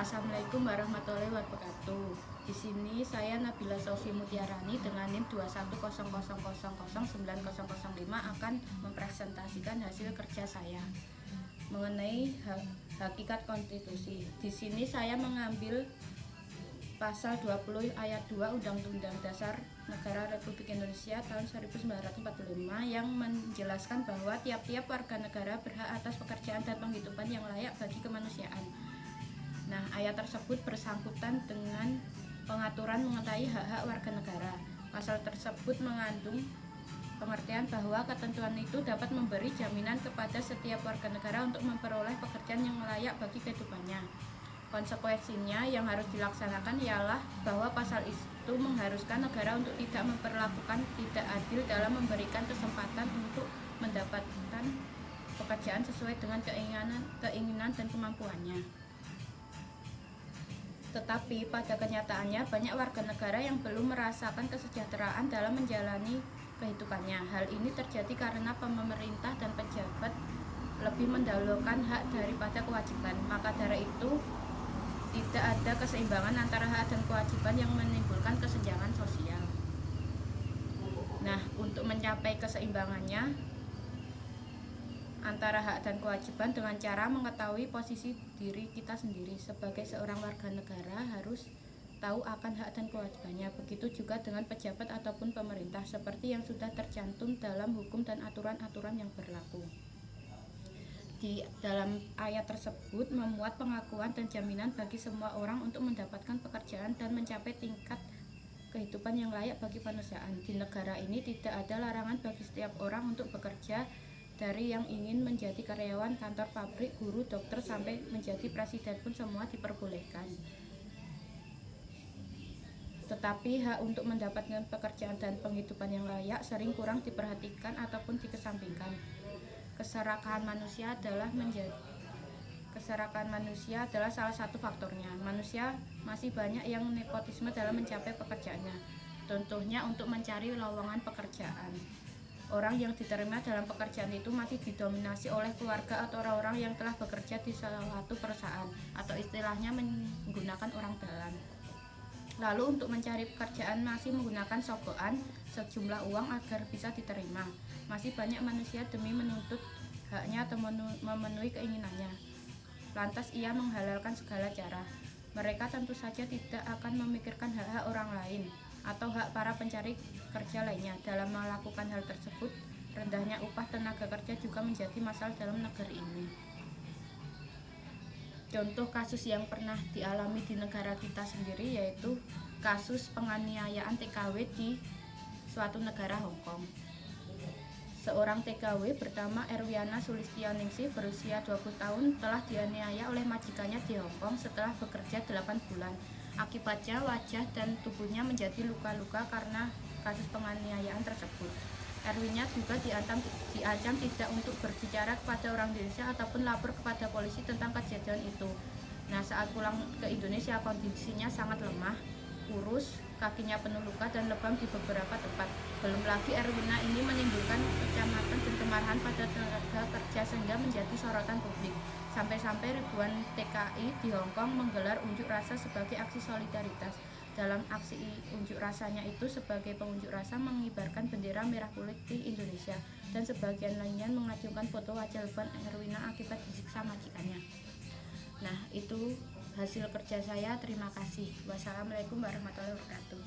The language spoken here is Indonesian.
Assalamualaikum warahmatullahi wabarakatuh. Di sini saya Nabila Sofi Mutiarani dengan NIM 21000090005 akan mempresentasikan hasil kerja saya mengenai hakikat konstitusi. Di sini saya mengambil pasal 20 ayat 2 Undang-Undang Dasar Negara Republik Indonesia tahun 1945 yang menjelaskan bahwa tiap-tiap warga negara berhak atas pekerjaan dan penghidupan yang layak bagi kemanusiaan. Nah, ayat tersebut bersangkutan dengan pengaturan mengenai hak-hak warga negara. Pasal tersebut mengandung pengertian bahwa ketentuan itu dapat memberi jaminan kepada setiap warga negara untuk memperoleh pekerjaan yang layak bagi kehidupannya. Konsekuensinya yang harus dilaksanakan ialah bahwa pasal itu mengharuskan negara untuk tidak memperlakukan tidak adil dalam memberikan kesempatan untuk mendapatkan pekerjaan sesuai dengan keinginan dan kemampuannya. Tetapi pada kenyataannya banyak warga negara yang belum merasakan kesejahteraan dalam menjalani kehidupannya. Hal ini terjadi karena pemerintah dan pejabat lebih mendahulukan hak daripada kewajiban. Maka dari itu tidak ada keseimbangan antara hak dan kewajiban yang menimbulkan kesenjangan sosial. Nah, untuk mencapai keseimbangannya antara hak dan kewajiban dengan cara mengetahui posisi diri kita sendiri sebagai seorang warga negara harus tahu akan hak dan kewajibannya. Begitu juga dengan pejabat ataupun pemerintah seperti yang sudah tercantum dalam hukum dan aturan-aturan yang berlaku. Di dalam ayat tersebut memuat pengakuan dan jaminan bagi semua orang untuk mendapatkan pekerjaan dan mencapai tingkat kehidupan yang layak bagi kemanusiaan. Di negara ini tidak ada larangan bagi setiap orang untuk bekerja, dari yang ingin menjadi karyawan kantor, pabrik, guru, dokter, sampai menjadi presiden pun semua diperbolehkan. Tetapi hak untuk mendapatkan pekerjaan dan penghidupan yang layak sering kurang diperhatikan ataupun dikesampingkan. Keserakahan manusia adalah salah satu faktornya. Manusia masih banyak yang nepotisme dalam mencapai pekerjaannya. Contohnya untuk mencari lowongan pekerjaan. Orang yang diterima dalam pekerjaan itu masih didominasi oleh keluarga atau orang-orang yang telah bekerja di suatu perusahaan atau istilahnya menggunakan orang dalam. Lalu untuk mencari pekerjaan masih menggunakan sogokan sejumlah uang agar bisa diterima. Masih banyak manusia demi menuntut haknya atau memenuhi keinginannya, lantas ia menghalalkan segala cara. Mereka tentu saja tidak akan memikirkan hak-hak orang lain atau hak para pencari kerja lainnya. Dalam melakukan hal tersebut, rendahnya upah tenaga kerja juga menjadi masalah dalam negeri ini. Contoh kasus yang pernah dialami di negara kita sendiri yaitu kasus penganiayaan TKW di suatu negara Hong Kong. Seorang TKW bernama Erwiana Sulistianingsih berusia 20 tahun telah dianiaya oleh majikannya di Hong Kong setelah bekerja 8 bulan. Akibatnya wajah dan tubuhnya menjadi luka-luka karena kasus penganiayaan tersebut. Erwina juga diancam tidak untuk berbicara kepada orang Indonesia ataupun lapor kepada polisi tentang kejadian itu. Nah, saat pulang ke Indonesia kondisinya sangat lemah, kurus, kakinya penuh luka dan lebam di beberapa tempat. Belum lagi Erwina ini menimbulkan kecamatan dan kemarahan pada tenaga kerja sehingga menjadi sorotan publik. Sampai-sampai ribuan TKI di Hong Kong menggelar unjuk rasa sebagai aksi solidaritas. Dalam aksi unjuk rasanya itu, sebagai pengunjuk rasa mengibarkan bendera merah putih Indonesia dan sebagian lainnya mengacungkan foto wajah lebam Erwina akibat disiksa majikannya. Nah, itu hasil kerja saya. Terima kasih. Wassalamualaikum warahmatullahi wabarakatuh.